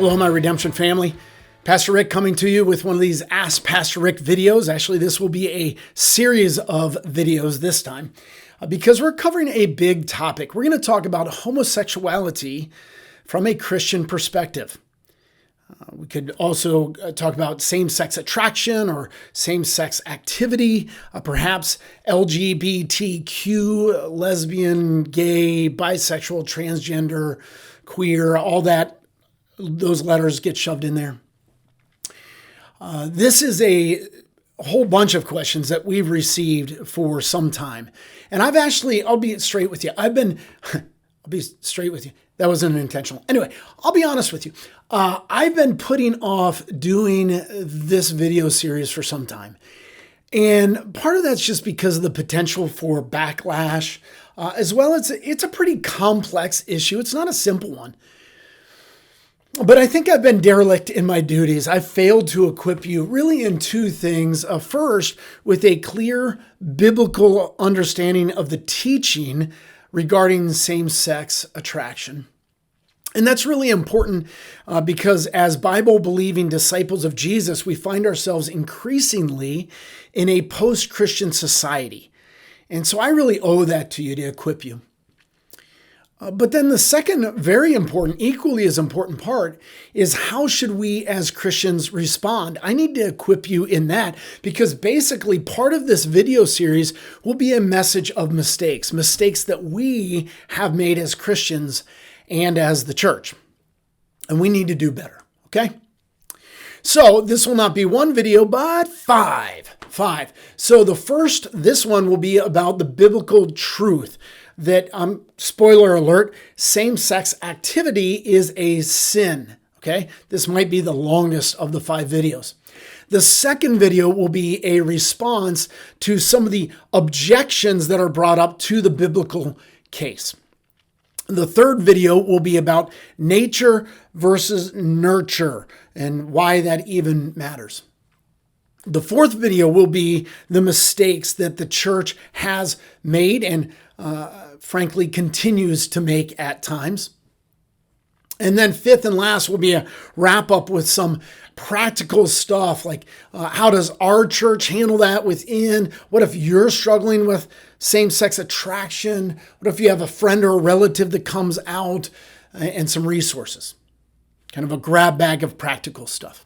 Hello, my Redemption family. Pastor Rick coming to you with one of these Ask Pastor Rick videos. Actually, this will be a series of videos this time because we're covering a big topic. We're going to talk about homosexuality from a Christian perspective. We could also talk about same-sex attraction or same-sex activity, perhaps LGBTQ, lesbian, gay, bisexual, transgender, queer, all that. Those letters get shoved in there. This is a whole bunch of questions that we've received for some time. And I'll be straight with you. I'll be straight with you. That wasn't intentional. Anyway, I'll be honest with you. I've been putting off doing this video series for some time. And part of that's just because of the potential for backlash, as well as it's a pretty complex issue. It's not a simple one. But I think I've been derelict in my duties. I've failed to equip you really in two things. First, with a clear biblical understanding of the teaching regarding same-sex attraction. And that's really important because as Bible-believing disciples of Jesus, we find ourselves increasingly in a post-Christian society. And so I really owe that to you to equip you. But then the second very important, equally as important part is how should we as Christians respond? I need to equip you in that because basically part of this video series will be a message of mistakes that we have made as Christians and as the church. And we need to do better, okay? So this will not be one video, but five. So this one will be about the biblical truth that, spoiler alert, same-sex activity is a sin, okay? This might be the longest of the 5 videos. The second video will be a response to some of the objections that are brought up to the biblical case. The third video will be about nature versus nurture and why that even matters. The fourth video will be the mistakes that the church has made and frankly continues to make at times. And then fifth and last will be a wrap up with some practical stuff like how does our church handle that within? What if you're struggling with same-sex attraction? What if you have a friend or a relative that comes out? And some resources. Kind of a grab bag of practical stuff.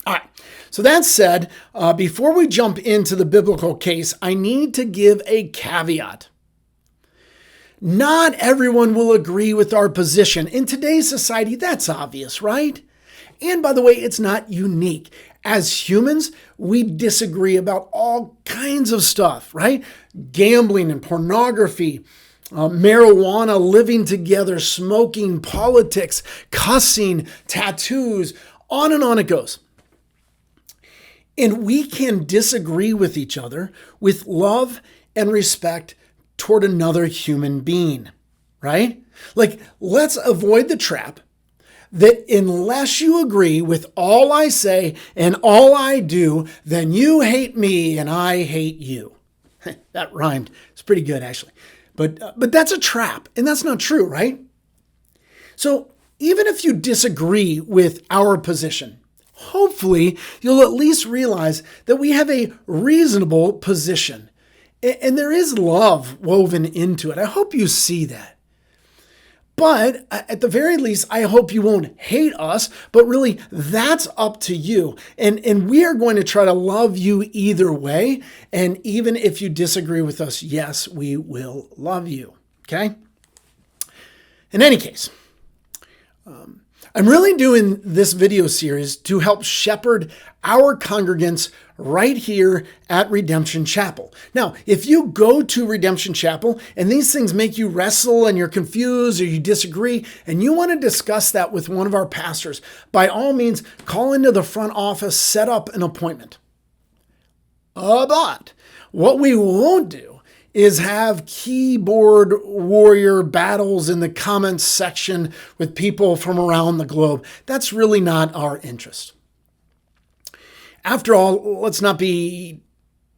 All right, so that said, before we jump into the biblical case, I need to give a caveat. Not everyone will agree with our position. In today's society, that's obvious, right? And by the way, it's not unique. As humans, we disagree about all kinds of stuff, right? Gambling and pornography, marijuana, living together, smoking, politics, cussing, tattoos, on and on it goes. And we can disagree with each other with love and respect toward another human being, right? Like, let's avoid the trap that unless you agree with all I say and all I do, then you hate me and I hate you. That rhymed. It's pretty good, actually. But that's a trap, and that's not true, right? So even if you disagree with our position, hopefully you'll at least realize that we have a reasonable position. And there is love woven into it. I hope you see that. But at the very least, I hope you won't hate us, but really that's up to you. And we are going to try to love you either way. And even if you disagree with us, yes, we will love you. Okay? In any case, I'm really doing this video series to help shepherd our congregants right here at Redemption Chapel. Now, if you go to Redemption Chapel and these things make you wrestle and you're confused or you disagree and you want to discuss that with one of our pastors, by all means, call into the front office, set up an appointment. But what we won't do is have keyboard warrior battles in the comments section with people from around the globe. That's really not our interest. After all, let's not be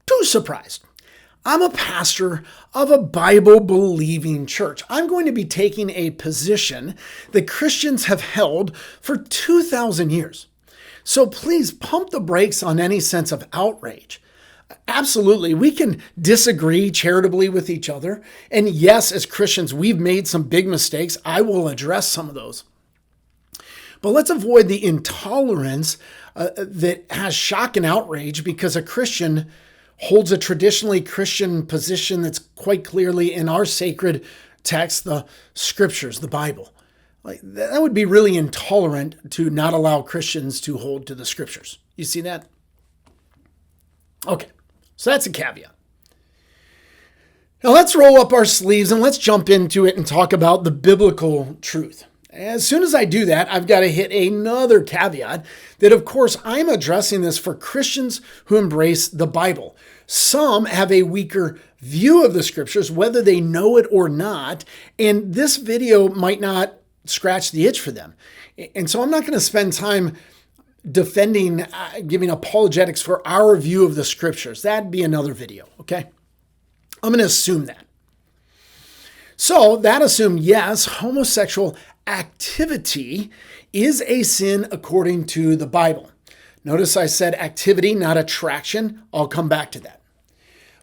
too surprised. I'm a pastor of a Bible-believing church. I'm going to be taking a position that Christians have held for 2,000 years. So please pump the brakes on any sense of outrage. Absolutely, we can disagree charitably with each other. And yes, as Christians, we've made some big mistakes. I will address some of those. But let's avoid the intolerance that has shock and outrage because a Christian holds a traditionally Christian position that's quite clearly in our sacred text, the scriptures, the Bible. Like, that would be really intolerant to not allow Christians to hold to the scriptures. You see that? Okay, so that's a caveat. Now let's roll up our sleeves and let's jump into it and talk about the biblical truth. As soon as I do that, I've got to hit another caveat that, of course, I'm addressing this for Christians who embrace the Bible. Some have a weaker view of the scriptures, whether they know it or not, and this video might not scratch the itch for them. And so I'm not going to spend time defending, giving apologetics for our view of the scriptures. That'd be another video, okay? I'm going to assume that. So that assumed, yes, homosexual activity is a sin according to the Bible. Notice I said activity, not attraction. I'll come back to that.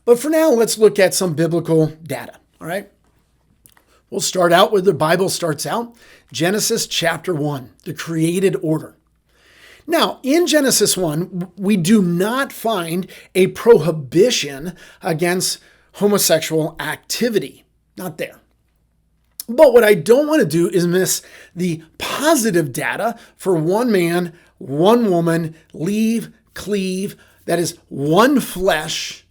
But for now, let's look at some biblical data, all right? We'll start out where the Bible starts out. Genesis chapter 1, the created order. Now, in Genesis 1, we do not find a prohibition against homosexual activity. Not there. But what I don't want to do is miss the positive data for one man, one woman, leave, cleave, that is one flesh.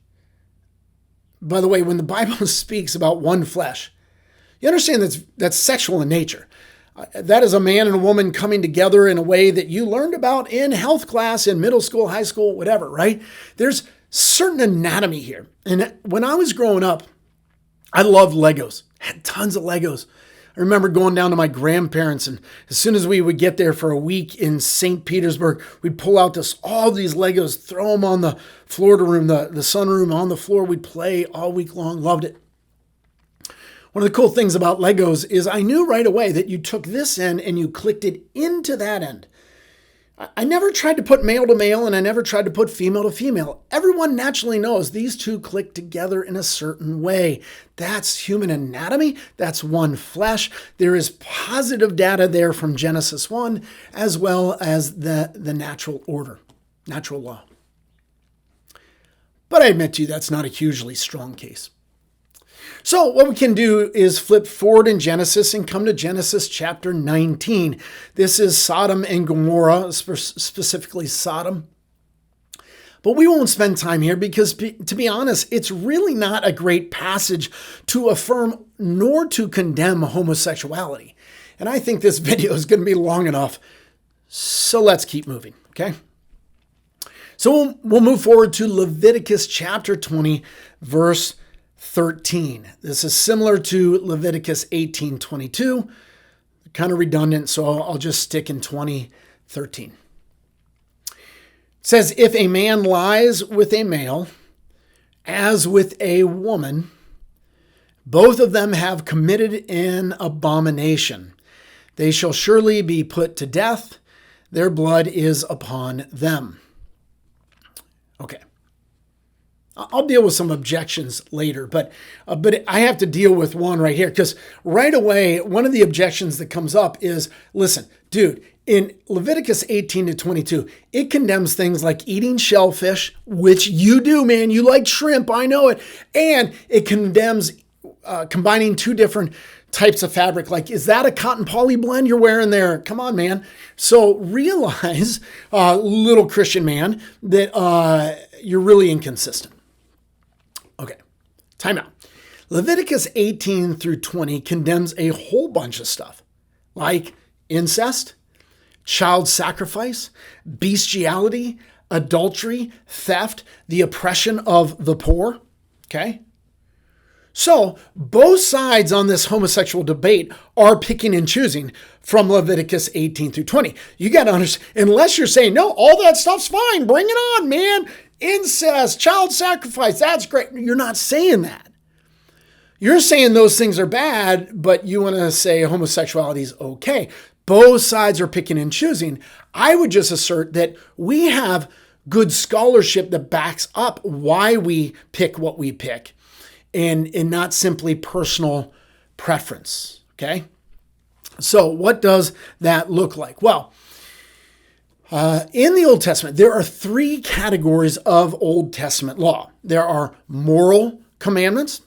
By the way, when the Bible speaks about one flesh, you understand that's sexual in nature. That is a man and a woman coming together in a way that you learned about in health class, in middle school, high school, whatever, right? There's certain anatomy here. And when I was growing up, I loved Legos. Had tons of Legos. I remember going down to my grandparents, and as soon as we would get there for a week in St. Petersburg, we'd pull out all these Legos, throw them on the Florida room, the sunroom on the floor. We'd play all week long. Loved it. One of the cool things about Legos is I knew right away that you took this end and you clicked it into that end. I never tried to put male to male, and I never tried to put female to female. Everyone naturally knows these two click together in a certain way. That's human anatomy. That's one flesh. There is positive data there from Genesis 1, as well as the natural order, natural law. But I admit to you, that's not a hugely strong case. So what we can do is flip forward in Genesis and come to Genesis chapter 19. This is Sodom and Gomorrah, specifically Sodom. But we won't spend time here because, to be honest, it's really not a great passage to affirm nor to condemn homosexuality. And I think this video is going to be long enough. So let's keep moving, okay? So we'll move forward to Leviticus chapter 20, verse 13. This is similar to Leviticus 18:22, kind of redundant, so I'll just stick in 20:13. It says, if a man lies with a male, as with a woman, both of them have committed an abomination. They shall surely be put to death. Their blood is upon them. Okay. I'll deal with some objections later, but I have to deal with one right here because right away, one of the objections that comes up is, listen, dude, in Leviticus 18-22, it condemns things like eating shellfish, which you do, man. You like shrimp, I know it. And it condemns combining two different types of fabric. Like, is that a cotton poly blend you're wearing there? Come on, man. So realize, little Christian man, that you're really inconsistent. Okay, time out. Leviticus 18-20 condemns a whole bunch of stuff, like incest, child sacrifice, bestiality, adultery, theft, the oppression of the poor, okay? So both sides on this homosexual debate are picking and choosing from Leviticus 18-20. You got to understand, unless you're saying, no, all that stuff's fine, bring it on, man. incest, child sacrifice, that's great. You're not saying that. You're saying those things are bad, but you want to say homosexuality is okay. Both sides are picking and choosing. I would just assert that we have good scholarship that backs up why we pick what we pick and not simply personal preference, okay? So what does that look like? Well, in the Old Testament, there are three categories of Old Testament law. There are moral commandments,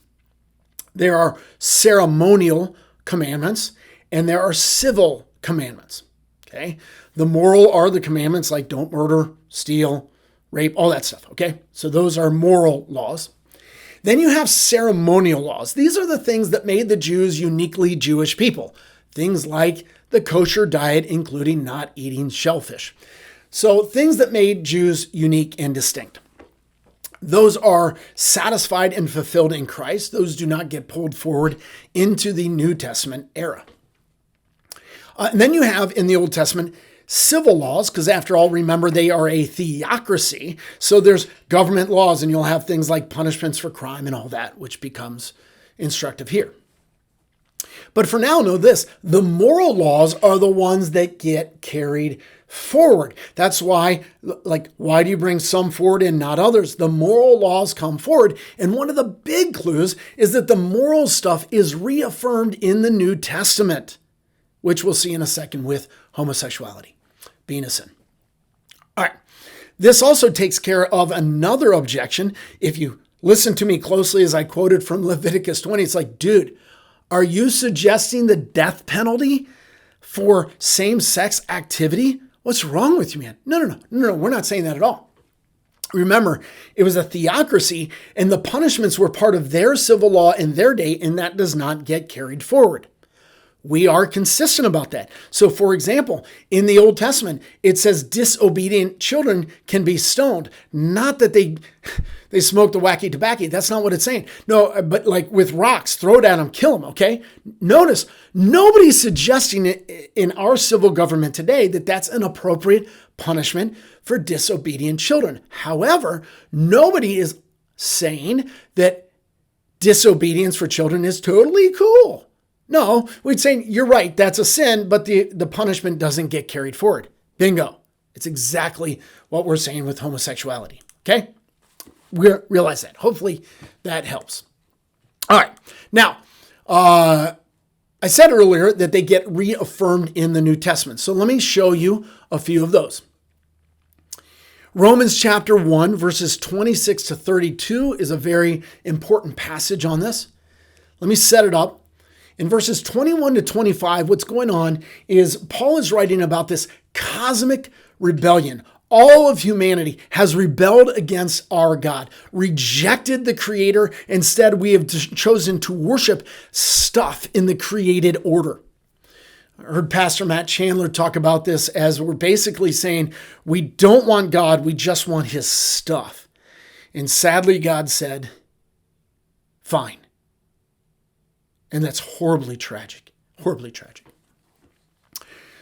there are ceremonial commandments, and there are civil commandments, okay? The moral are the commandments like don't murder, steal, rape, all that stuff, okay? So those are moral laws. Then you have ceremonial laws. These are the things that made the Jews uniquely Jewish people. Things like the kosher diet, including not eating shellfish. So things that made Jews unique and distinct. Those are satisfied and fulfilled in Christ. Those do not get pulled forward into the New Testament era. And then you have in the Old Testament civil laws, because after all, remember, they are a theocracy. So there's government laws, and you'll have things like punishments for crime and all that, which becomes instructive here. But for now, know this, the moral laws are the ones that get carried forward. That's why, why do you bring some forward and not others? The moral laws come forward. And one of the big clues is that the moral stuff is reaffirmed in the New Testament, which we'll see in a second with homosexuality being a sin. All right. This also takes care of another objection. If you listen to me closely as I quoted from Leviticus 20, it's like, dude, are you suggesting the death penalty for same-sex activity? What's wrong with you, man? No, we're not saying that at all. Remember, it was a theocracy, and the punishments were part of their civil law in their day, and that does not get carried forward. We are consistent about that. So, for example, in the Old Testament, it says disobedient children can be stoned. Not that they smoke the wacky tobacco. That's not what it's saying. No, but like with rocks, throw it at them, kill them, okay? Notice, nobody's suggesting in our civil government today that that's an appropriate punishment for disobedient children. However, nobody is saying that disobedience for children is totally cool. No, we'd say, you're right, that's a sin, but the punishment doesn't get carried forward. Bingo. It's exactly what we're saying with homosexuality, okay? We realize that. Hopefully that helps. All right. Now, I said earlier that they get reaffirmed in the New Testament. So let me show you a few of those. Romans chapter 1, verses 26 to 32 is a very important passage on this. Let me set it up. In verses 21 to 25, what's going on is Paul is writing about this cosmic rebellion. All of humanity has rebelled against our God, rejected the Creator. Instead, we have chosen to worship stuff in the created order. I heard Pastor Matt Chandler talk about this as we're basically saying, we don't want God, we just want his stuff. And sadly, God said, fine. And that's horribly tragic, horribly tragic.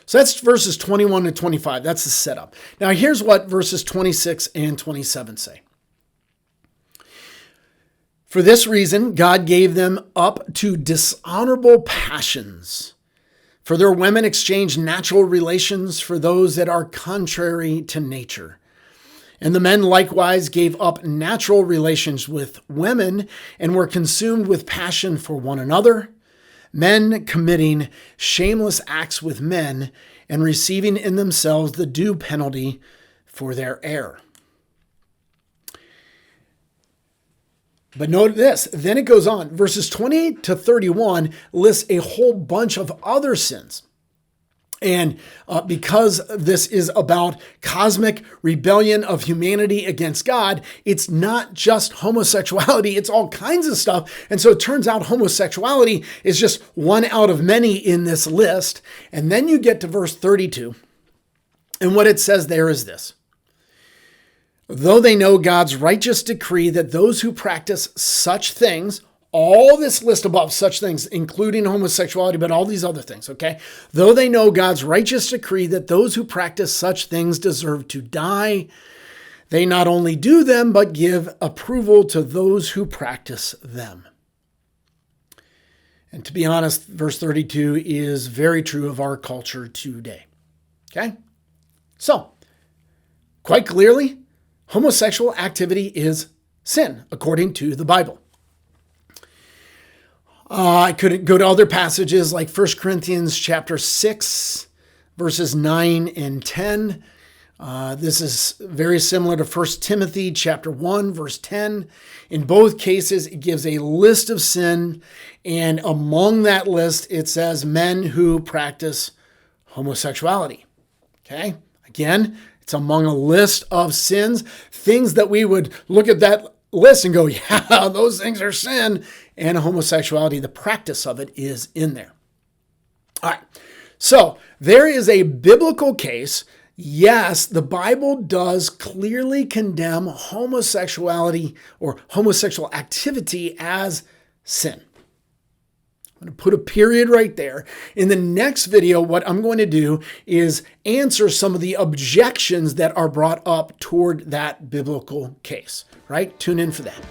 So that's verses 21 to 25. That's the setup. Now here's what verses 26 and 27 say. For this reason, God gave them up to dishonorable passions. For their women exchanged natural relations for those that are contrary to nature. And the men likewise gave up natural relations with women and were consumed with passion for one another, men committing shameless acts with men and receiving in themselves the due penalty for their error. But note this, then it goes on. Verses 20 to 31 lists a whole bunch of other sins. And because this is about cosmic rebellion of humanity against God, it's not just homosexuality, it's all kinds of stuff. And so it turns out homosexuality is just one out of many in this list. And then you get to verse 32. And what it says there is this. Though they know God's righteous decree that those who practice such things, all this list above, such things, including homosexuality, but all these other things, okay? Though they know God's righteous decree that those who practice such things deserve to die, They not only do them, but give approval to those who practice them. And to be honest, verse 32 is very true of our culture today. Okay? So, quite clearly, homosexual activity is sin, according to the Bible. I could go to other passages like 1 Corinthians chapter 6, verses 9 and 10. This is very similar to 1 Timothy chapter 1, verse 10. In both cases, it gives a list of sin, and among that list, it says men who practice homosexuality. Okay? Again, it's among a list of sins, things that we would look at that list and go, yeah, those things are sin. And homosexuality, the practice of it, is in there. All right. So there is a biblical case. Yes, the Bible does clearly condemn homosexuality or homosexual activity as sin. I'm going to put a period right there. In the next video, what I'm going to do is answer some of the objections that are brought up toward that biblical case, right? Tune in for that.